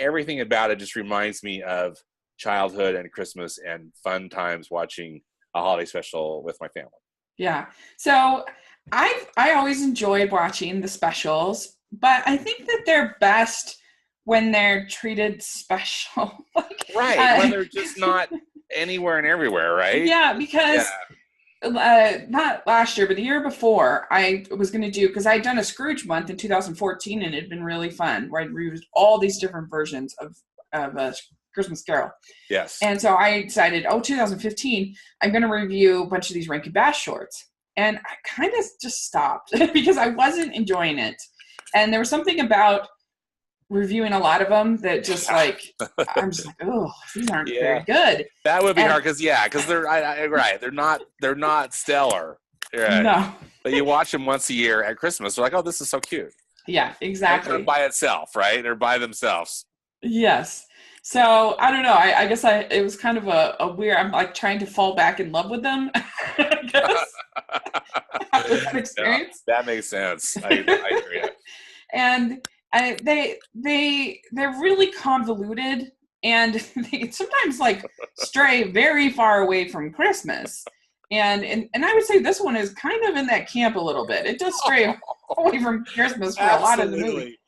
everything about it just reminds me of childhood and Christmas and fun times watching a holiday special with my family. Yeah. So I always enjoyed watching the specials, but I think that they're best when they're treated special. Like, Right. When they're just not anywhere and everywhere, right? Yeah, because not last year, but the year before, I was going to do, because I'd done a Scrooge month in 2014, and it had been really fun, where I'd reviewed all these different versions of a Christmas Carol. Yes. And so I decided, 2015, I'm going to review a bunch of these Rankin Bass shorts. And I kind of just stopped because I wasn't enjoying it. And there was something about reviewing a lot of them that just like, I'm just like, oh, these aren't very good. That would be hard because they're right. They're not stellar. Right. No. But you watch them once a year at Christmas. They're like, oh, this is so cute. Yeah, exactly. They're by itself, right? They're by themselves. Yes. So I don't know. I guess it was kind of a weird. I'm like trying to fall back in love with them. I guess after that experience. Yeah, that makes sense. I agree. And they're really convoluted, and they sometimes like stray very far away from Christmas. And I would say this one is kind of in that camp a little bit. It does stray away from Christmas for a lot of the movie.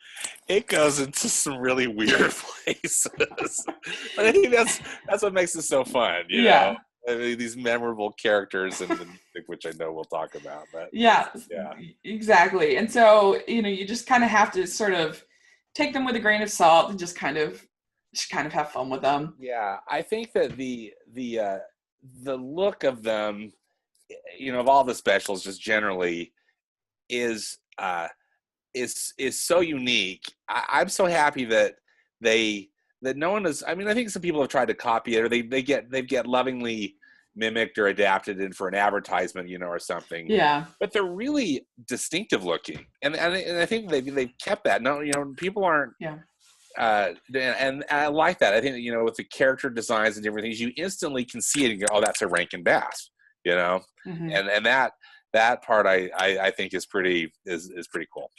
It goes into some really weird places. But I think that's what makes it so fun, you know? I mean, these memorable characters and the music, which I know we'll talk about. But yeah, exactly. And so, you just kind of have to sort of take them with a grain of salt and just kind of have fun with them. Yeah, I think that the look of them, of all the specials, just generally is so unique. I'm so happy that no one is. I mean, I think some people have tried to copy it, or they've get lovingly mimicked or adapted in for an advertisement, or something. Yeah. But they're really distinctive looking, and I think they've kept that. No, people aren't. Yeah. And I like that. I think with the character designs and different things, you instantly can see it and go, "Oh, that's a Rankin Bass," Mm-hmm. and that part I think is pretty cool.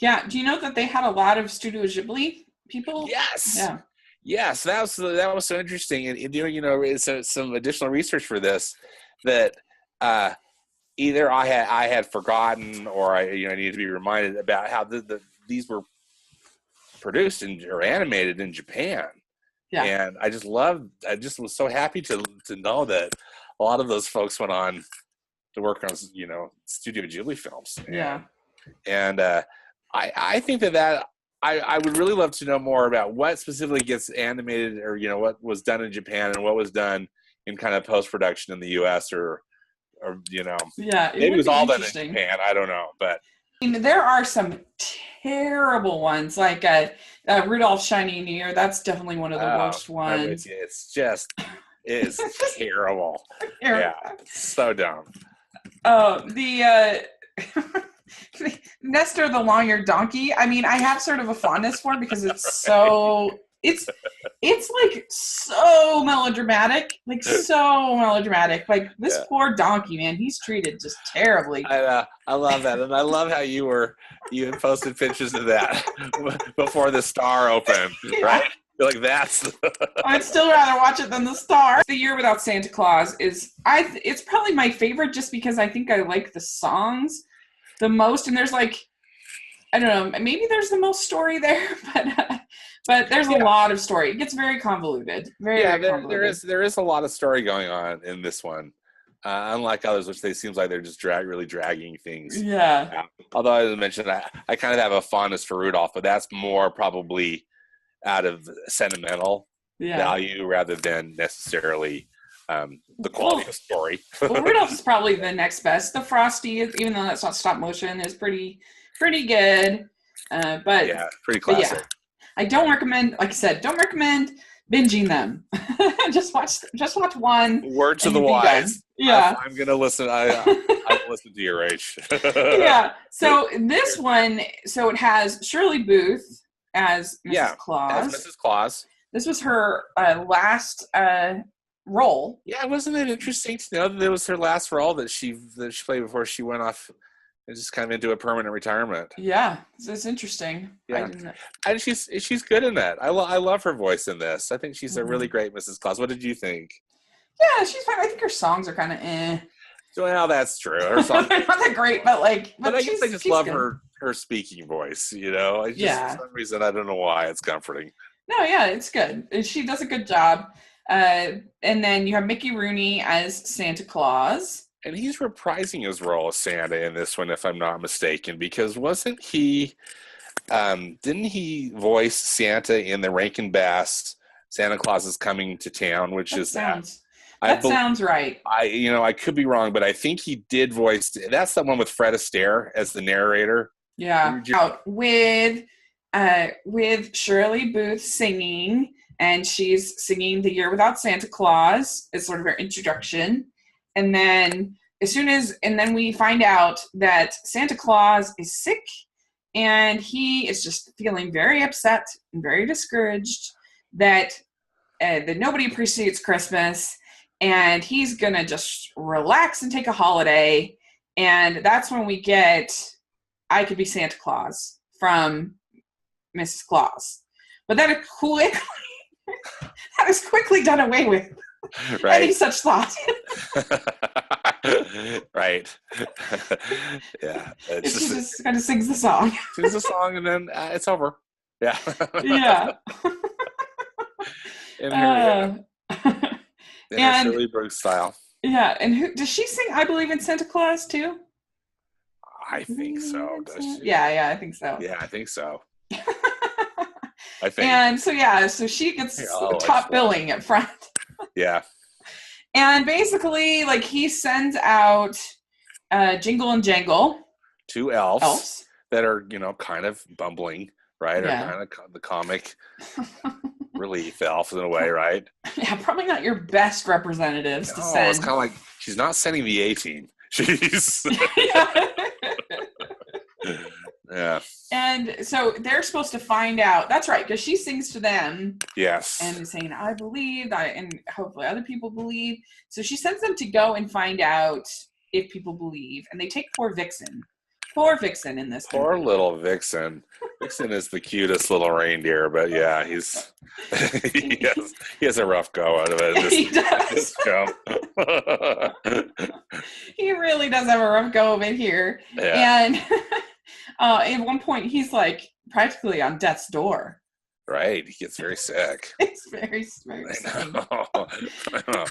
Yeah. Do you know that they had a lot of Studio Ghibli people? Yes. Yeah. Yes, that was so interesting, and it's some additional research for this that either I had forgotten or I needed to be reminded about how these were produced or animated in Japan. Yeah. And I just was so happy to know that a lot of those folks went on to work on Studio Ghibli films. And I think that I would really love to know more about what specifically gets animated, or what was done in Japan and what was done in kind of post-production in the U.S. or maybe it was all done in Japan. I don't know, but there are some terrible ones, like Rudolph's Shiny New Year. That's definitely one of the worst ones. It's terrible. Yeah, so dumb. The Nestor the Long-Eared Donkey. I mean, I have sort of a fondness for it because it's like so melodramatic, like this poor donkey, man, he's treated just terribly. I love that, and I love how you had posted pictures of that before the Star opened, right? You're like, that's. I'd still rather watch it than the Star. The Year Without Santa Claus it's probably my favorite just because I think I like the songs the most, and there's like, I don't know, maybe there's the most story there, but there's a lot of story. It gets very convoluted. Very convoluted. There is a lot of story going on in this one, unlike others, which seems like they're just really dragging things. Yeah. Although, as I mentioned, I kind of have a fondness for Rudolph, but that's more probably out of sentimental value rather than necessarily the quality of story. Well, Rudolph is probably the next best. The Frosty, even though that's not stop motion, is pretty good. But yeah, pretty classic. Yeah, I don't recommend, like I said, binging them. just watch one. Word to the wise. Yeah, I'm gonna listen. I listen to your age. Yeah. So this one, it has Shirley Booth as Mrs. Claus. As Mrs. Claus. This was her last role. Yeah, wasn't it interesting to know that it was her last role that she played before she went off just kind of into a permanent retirement. Yeah, it's interesting. Yeah, and she's good in that. I love her voice in this. I think she's a really great Mrs. Claus. What did you think? Yeah, she's fine. I think her songs are kind of eh. Well, that's true. Her songs they're not that great, but I guess I just love her speaking voice. For some reason, I don't know why, it's comforting. No, yeah, it's good. She does a good job. And then you have Mickey Rooney as Santa Claus. And he's reprising his role as Santa in this one, if I'm not mistaken, because wasn't he, didn't he voice Santa in the Rankin Bass Santa Claus is Coming to Town, which sounds right. I could be wrong, but I think he did voice, that's the one with Fred Astaire as the narrator. Yeah, out with Shirley Booth singing, and she's singing The Year Without Santa Claus as sort of her introduction. And then we find out that Santa Claus is sick, and he is just feeling very upset and very discouraged that nobody appreciates Christmas, and he's gonna just relax and take a holiday. And that's when we get I Could Be Santa Claus from Mrs. Claus. But that is quickly done away with. Right. Any such thought. Right. Yeah. She just kind of sings the song. Sings the song and then it's over. Yeah. Yeah. In her Shirley Brooks style. Yeah. And who does she sing I Believe in Santa Claus too? I think so. Does she? Yeah, I think so. Yeah, I think so. I think. And so she gets top billing at front. Yeah. And basically, he sends out Jingle and Jangle. 2 elves that are, kind of bumbling, right? Yeah. Or kind of the comic relief elf in a way, right? Yeah, probably not your best representatives to send. It's kind of like she's not sending the A-team. She's... Yeah. And so they're supposed to find out. That's right, because she sings to them. Yes. And is saying, I believe, and hopefully other people believe. So she sends them to go and find out if people believe. And they take poor Vixen. Poor Vixen in this Poor movie. little Vixen. Vixen is the cutest little reindeer, but yeah, he has a rough go out of it. He does. He really does have a rough go of it here. Yeah. And at one point, he's practically on death's door. Right. He gets very sick. It's very, very sick. I know.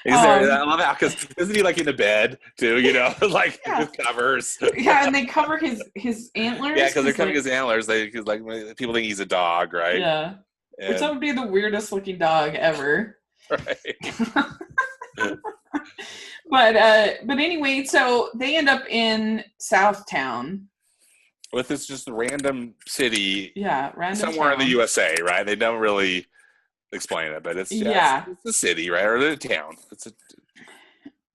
He's there. I love that because isn't he in the bed too? With covers. Yeah, and they cover his antlers. Yeah, because they're covering his antlers. Because people think he's a dog, right? Yeah. Which would be the weirdest looking dog ever. Right. But anyway, so they end up in Southtown. With this just random city. Yeah, random somewhere town. in the USA, right? They don't really explain it, but it's a city, right? Or a town.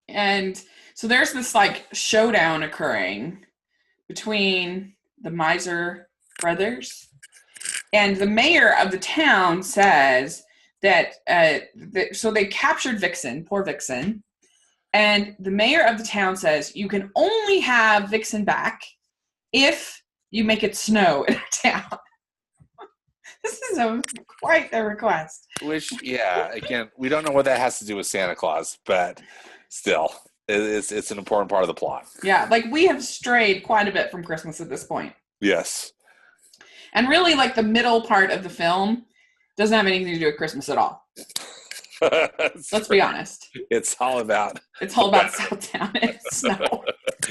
And so there's this showdown occurring between the Miser brothers, and the mayor of the town says that so they captured Vixen, poor Vixen, and the mayor of the town says you can only have Vixen back if you make it snow in our town. This is quite the request. Which, again, we don't know what that has to do with Santa Claus, but still, it's an important part of the plot. Yeah, we have strayed quite a bit from Christmas at this point. Yes. And really, the middle part of the film doesn't have anything to do with Christmas at all. Let's be honest. It's all about Southtown and snow.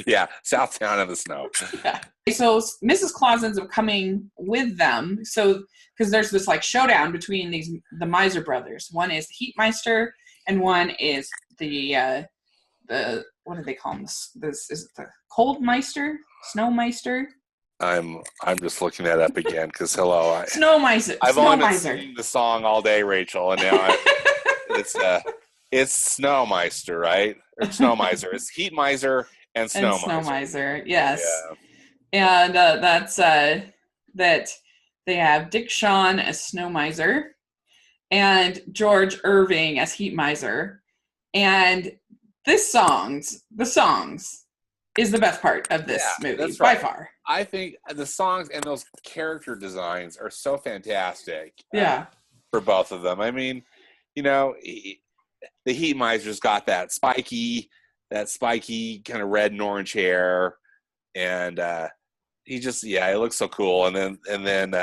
Yeah, Southtown and the snow. Yeah. So Mrs. Claus ends up coming with them. So because there's this showdown between the Miser brothers. One is the Heatmeister, and one is the what do they call them? This is it the Coldmeister, Snowmeister. I'm just looking that up again because hello, Snowmeister. I've only been singing the song all day, Rachel, and now it's Snowmeister, right? Or Snowmiser. It's Heatmiser and Snowmiser. And Snowmiser, yes. Yeah. And that's that they have Dick Shawn as Snowmiser and George Irving as Heatmiser. And the songs is the best part of this movie, that's by right. far. I think the songs and those character designs are so fantastic. For both of them. I mean, you know, the Heat Miser's got that spiky kind of red and orange hair, and he just he looks so cool. And then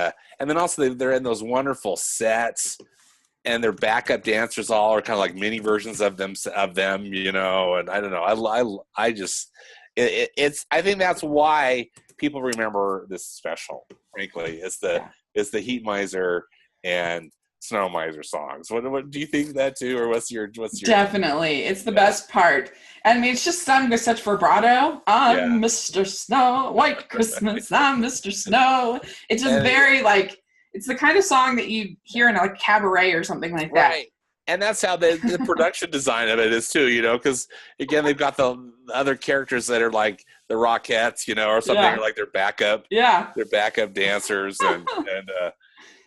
also they're in those wonderful sets, and their backup dancers all are kind of like mini versions of them, you know. And I don't know, I just it's I think that's why people remember this special. Frankly, it's the Heat Miser and Snow Miser songs. What do you think that too, or what's your Definitely, it's the best part. I mean, it's just sung with such vibrato. I'm Mr. Snow, White Christmas. I'm Mr. Snow. It's just very like, it's the kind of song that you hear in a cabaret or something like that. Right. And that's how the production design of it is too, you know, because again they've got the other characters that are like the Rockettes, you know, or something, or like their backup dancers, and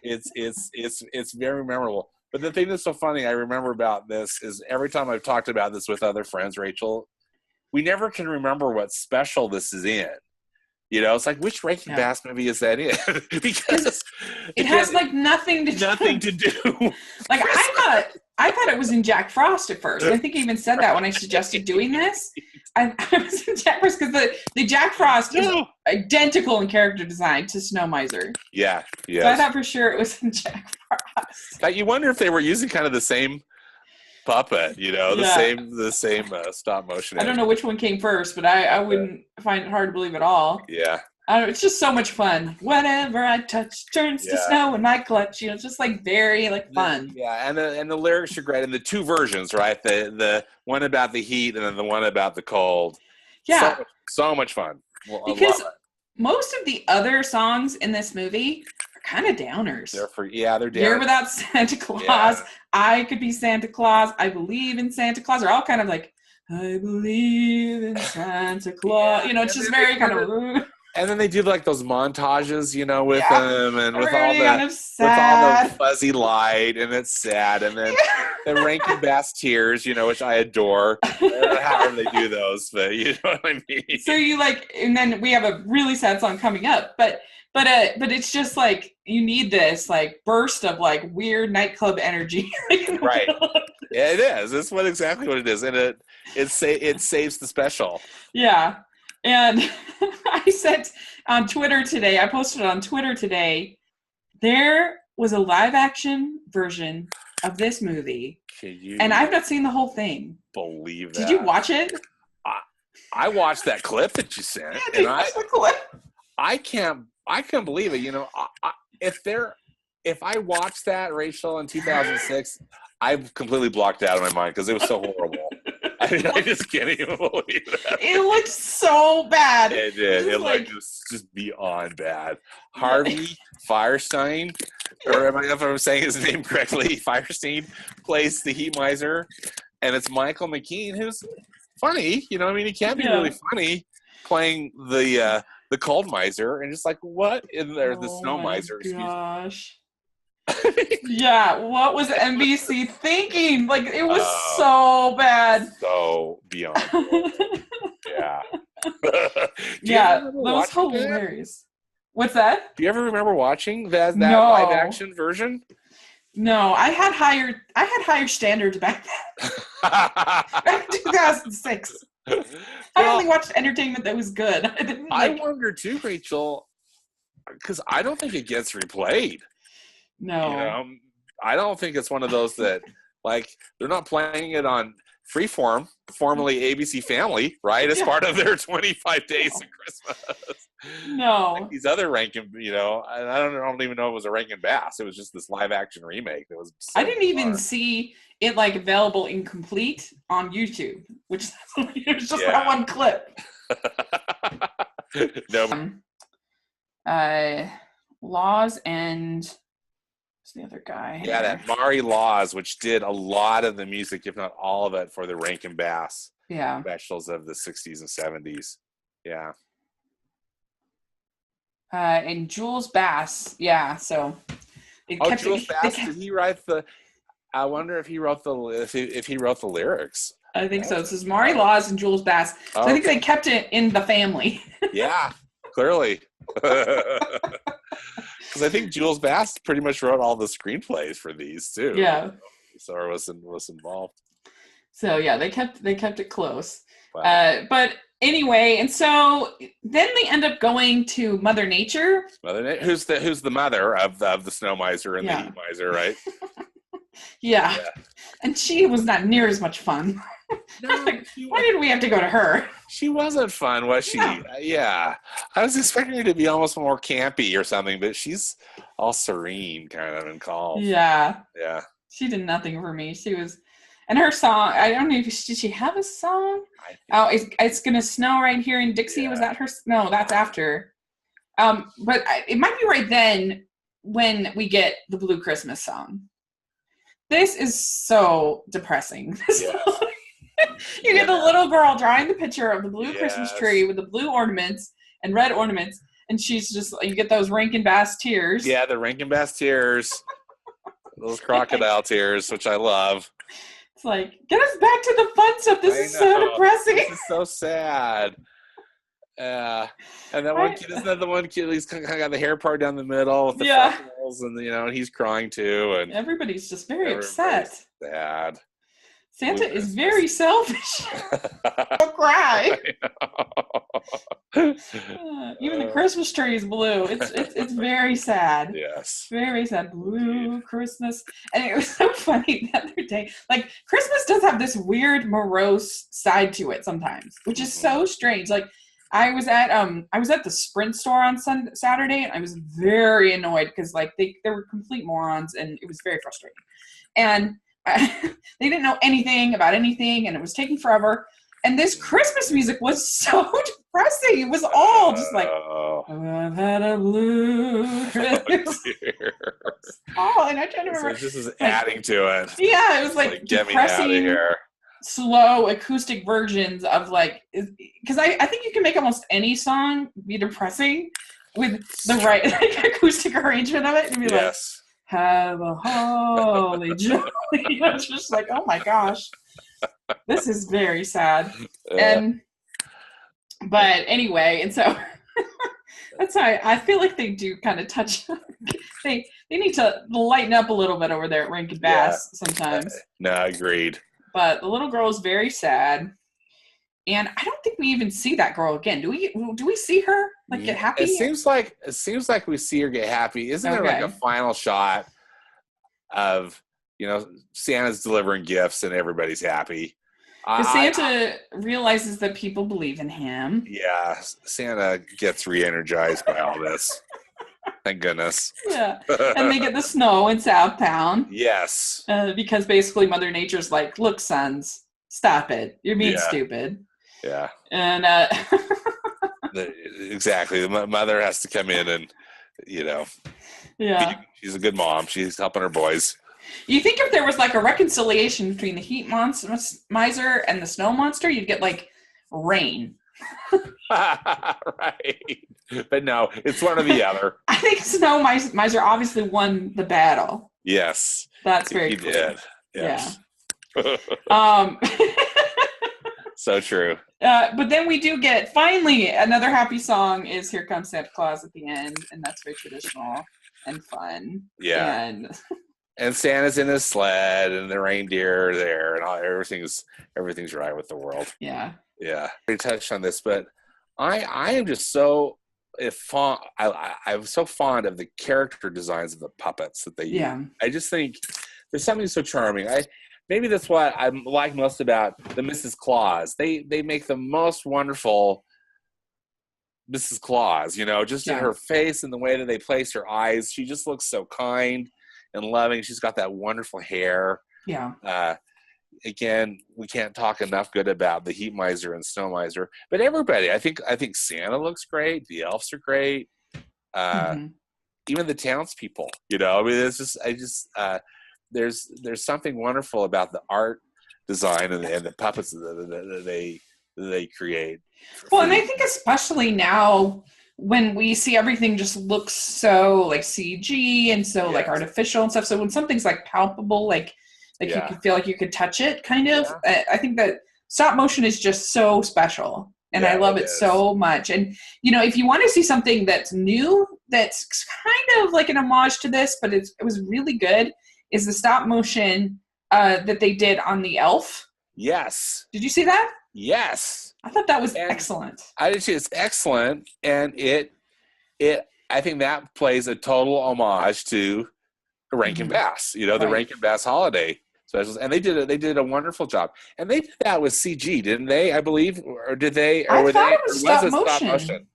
it's very memorable. But the thing that's so funny I remember about this is every time I've talked about this with other friends, Rachel, we never can remember what special this is in. You know, it's like, which Rankin Bass movie is that in? because it has like nothing to do. Like I thought it was in Jack Frost at first. I think I even said that when I suggested doing this. I was in Jack Frost because the Jack Frost is identical in character design to Snow Miser. Yeah, yeah. So I thought for sure it was in Jack Frost. Now, you wonder if they were using kind of the same puppet, you know, the same stop motion. I don't know which one came first, but I wouldn't find it hard to believe at all. Yeah. It's just so much fun. Whatever I touch turns to snow in my clutch. You know, it's just like very fun. Yeah, and the lyrics are great. And the two versions, right? The one about the heat and then the one about the cold. Yeah. So much fun. Well, because most of the other songs in this movie are kind of downers. They're downers. Year Without Santa Claus. Yeah. I Could Be Santa Claus. I Believe in Santa Claus. Are all kind of like, I believe in Santa Claus. You know, it's just very kind of... And then they do like those montages, you know, with them and with all the fuzzy light, and it's sad. And then the Rankin Bass tears, you know, which I adore. I don't know however they do those, but you know what I mean. So you and then we have a really sad song coming up, but it's just like you need this like burst of like weird nightclub energy. Right. Yeah, it is. That's exactly what it is, and it saves the special. Yeah. And I said on Twitter today, I posted on Twitter today, there was a live action version of this movie. And I've not seen the whole thing. Believe that. Did you watch it? I watched that clip that you sent. And the clip? I can't believe it. You know, if I watched that, Rachel, in 2006, I've completely blocked it out of my mind because it was so horrible. I just can't even believe that. It looked so bad. It did. It looked just beyond bad. Harvey Fierstein, or if I'm saying his name correctly, Fierstein plays the Heat Miser, and it's Michael McKean, who's funny. You know, I mean, he can be really funny playing the Cold Miser, and just like what in there, the Snow Miser. Gosh. Yeah, what was NBC thinking? Like, it was so bad. So beyond. Yeah. That was hilarious. What's that? Do you ever remember watching that live action version? No, I had higher standards back then. Back in 2006. I only watched entertainment that was good. I wonder too, Rachel, because I don't think it gets replayed. No. You know, I don't think it's one of those that, like, they're not playing it on Freeform, formerly ABC Family, right, as part of their 25 Days of Christmas. No. Like these other Rankin, you know, I don't even know it was a Rankin Bass. It was just this live-action remake that was so I didn't even see it, like, available incomplete on YouTube, which it was just that one clip. No. Laws and... the other guy. Yeah, that Mari Laws, which did a lot of the music, if not all of it, for the Rankin Bass specials of the 60s and 70s. Yeah. And Jules Bass, so. Jules Bass, did he write the? I wonder if he wrote the lyrics. I think so. This is Mari Laws and Jules Bass. So I think they kept it in the family. Yeah, clearly. Because I think Jules Bass pretty much wrote all the screenplays for these too. Yeah. So was involved. So yeah, they kept it close. Wow. But anyway, and so then they end up going to Mother Nature. Who's the mother of the snow miser and the heat miser, right? Yeah. And she was not near as much fun. No, why did we have to go to her? She wasn't fun, was she? No. Yeah. I was expecting her to be almost more campy or something, but she's all serene kind of and calm. Yeah. Yeah. She did nothing for me. She was, and her song, I don't know if, did she have a song? It's Gonna Snow Right Here in Dixie. Yeah. Was that her? No, that's after. But it might be right then when we get the Blue Christmas song. This is so depressing. You get the little girl drawing the picture of the blue Christmas tree with the blue ornaments and red ornaments, and she's just, you get those Rankin Bass tears. Yeah, the Rankin Bass tears. Those crocodile tears, which I love. It's like, get us back to the fun stuff. This is so depressing. This is so sad. And that one kid, isn't that the one kid? He's kind of got the hair part down the middle with the freckles, and and he's crying too. And everybody's just very upset. Sad. Santa is very selfish. Don't cry. Even the Christmas tree is blue. It's very sad. Yes. Very sad. Blue Christmas. And it was so funny the other day. Like, Christmas does have this weird morose side to it sometimes, which is so strange. Like, I was at the Sprint store on Saturday, and I was very annoyed because like they were complete morons, and it was very frustrating. And they didn't know anything about anything, and it was taking forever. And this Christmas music was so depressing. It was all just like, I've had a blue Christmas. And I trying to remember. So this is adding to it. Yeah, it was like depressing, slow acoustic versions of like, because I think you can make almost any song be depressing with the right acoustic arrangement of it, and be like, have a holly jolly. It's just like, oh my gosh, this is very sad. But anyway, and so that's why I feel like they do kind of touch. They need to lighten up a little bit over there at Rankin Bass sometimes. No, agreed. But the little girl is very sad, and I don't think we even see that girl again. Do we see her like get happy? It seems like we see her get happy. Isn't there like a final shot of Santa's delivering gifts and everybody's happy? Santa realizes that people believe in him. Yeah, Santa gets re-energized by all this. Thank goodness. Yeah, and they get the snow in Southtown. Yes. Because basically Mother Nature's like, look, sons, stop it. You're being stupid. Yeah. And exactly. The mother has to come in and, she's a good mom. She's helping her boys. You think if there was like a reconciliation between the heat miser and the snow monster, you'd get like rain. Right. But no, it's one or the other. I think Snow Miser obviously won the battle. Yes. That's very cool. He did. Yes. Yeah. So true. But then we do get, finally, another happy song is Here Comes Santa Claus at the end, and that's very traditional and fun. Yeah. And Santa's in his sled, and the reindeer are there, and everything's right with the world. Yeah. Yeah. We touched on this, but I am just so fond. I'm so fond of the character designs of the puppets that they use. I just think there's something so charming. Maybe that's what I like most about the Mrs. Claus. They make the most wonderful Mrs. Claus, just in her face and the way that they place her eyes. She just looks so kind and loving. She's got that wonderful hair. Yeah. Again, we can't talk enough good about the heat miser and snow miser, but everybody, I think Santa looks great. The elves are great. Even the townspeople, I mean, there's something wonderful about the art design and the puppets that they create. Well, and I think especially now when we see everything just looks so like CG and so like artificial and stuff. So when something's like palpable, like Like you could feel like you could touch it, kind of. I think that stop motion is just so special, and I love it so much. And if you want to see something that's new, that's kind of like an homage to this, but it was really good, is the stop motion that they did on the Elf. Yes. Did you see that? Yes. I thought that was excellent. I did too. It's excellent, and I think that plays a total homage to the Rankin Bass. The Rankin Bass holiday specials, and they did a wonderful job. And they did that with CG, didn't they? I believe, or did they? Or I thought it was stop motion.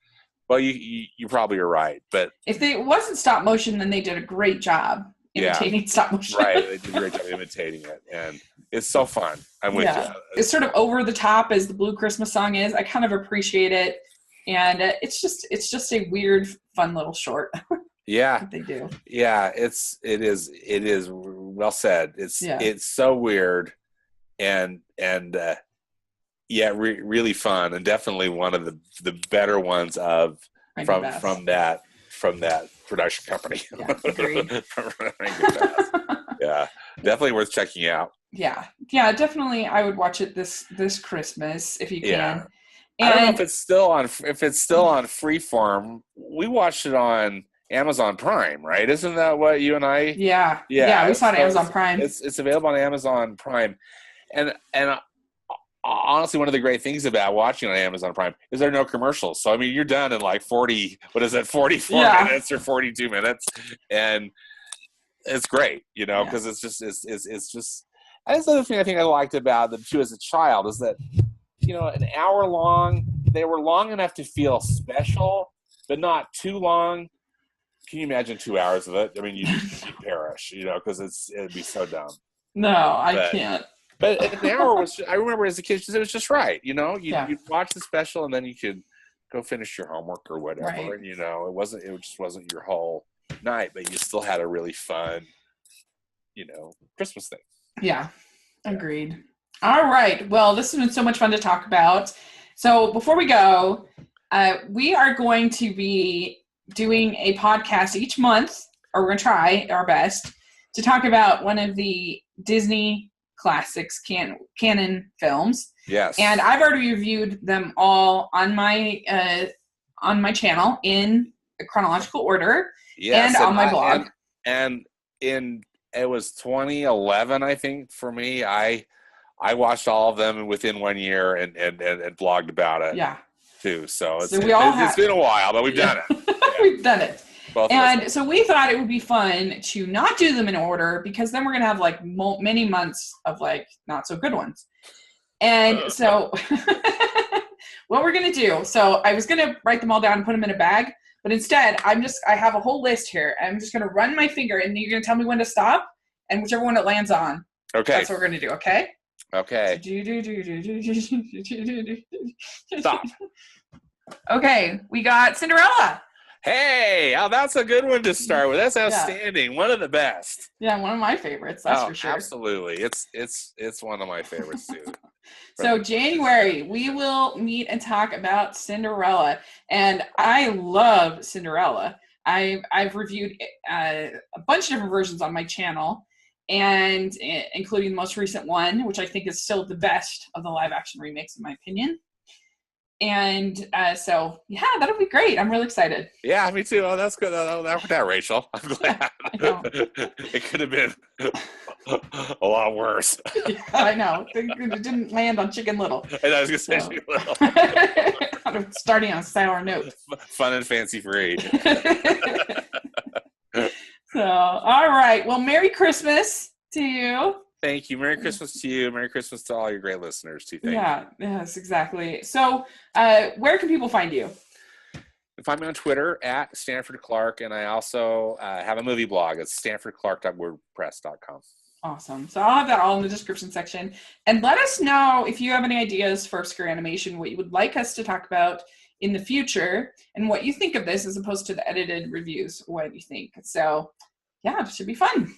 Well, you probably are right, but if it wasn't stop motion, then they did a great job imitating stop motion. Right, they did a great job imitating it, and it's so fun. I'm with you. It's sort of over the top as the Blue Christmas song is. I kind of appreciate it, and it's just a weird, fun little short. Yeah, they do. Yeah, it is well said. It's so weird, and really fun, and definitely one of the better ones from that production company. Yeah, agreed. Yeah, definitely worth checking out. Yeah, definitely. I would watch it this Christmas if you can. Yeah. And I don't know if it's still on Freeform. We watched it on Amazon Prime, right? Isn't that what you and I? Yeah, we saw it on Amazon Prime. It's available on Amazon Prime, and honestly, one of the great things about watching on Amazon Prime is there are no commercials. So I mean, you're done in like 44 minutes or 42 minutes, and it's great, because it's just. That's the other thing I think I liked about them too as a child is that, an hour long, they were long enough to feel special, but not too long. Can you imagine 2 hours of it? I mean, you'd perish, because it'd be so dumb. No, I can't. But an hour I remember as a kid, it was just right. You'd watch the special and then you could go finish your homework or whatever. Right. And, it just wasn't your whole night, but you still had a really fun, Christmas thing. Yeah, agreed. All right. Well, this has been so much fun to talk about. So before we go, we are going to be doing a podcast each month, or we're going to try our best to talk about one of the Disney classics, canon films. Yes. And I've already reviewed them all on my channel in chronological order, and on my blog. It was 2011, I think, for me. I watched all of them within 1 year and blogged about it. Yeah. Too. So it's been a while, but we've done it. We've done it. And so we thought it would be fun to not do them in order, because then we're going to have like many months of like not so good ones. And so what we're going to do, so I was going to write them all down and put them in a bag, but instead I have a whole list here. I'm just going to run my finger and you're going to tell me when to stop, and whichever one it lands on. Okay. That's what we're going to do. Okay. Okay. Stop. Okay. We got Cinderella. Hey, that's a good one to start with. That's outstanding. Yeah. One of the best. Yeah, one of my favorites. That's for sure. Absolutely. It's one of my favorites too. So January, we will meet and talk about Cinderella, and I love Cinderella. I've reviewed a bunch of different versions on my channel, and including the most recent one, which I think is still the best of the live action remakes in my opinion. And so, that'll be great. I'm really excited. Yeah, me too. Oh, that's good. That worked out, Rachel. I'm glad. It could have been a lot worse. Yeah, I know. It didn't land on Chicken Little. And I was going to say Chicken Little. Starting on a sour note. Fun and fancy free. So, all right. Well, Merry Christmas to you. Thank you. Merry Christmas to you. Merry Christmas to all your great listeners, too. Thank you. Yes, exactly. So, where can people find you? You can find me on Twitter at Stanford Clark, and I also have a movie blog. It's stanfordclark.wordpress.com. Awesome. So I'll have that all in the description section. And let us know if you have any ideas for Obscure Animation, what you would like us to talk about in the future, and what you think of this as opposed to the edited reviews, what you think. So, it should be fun.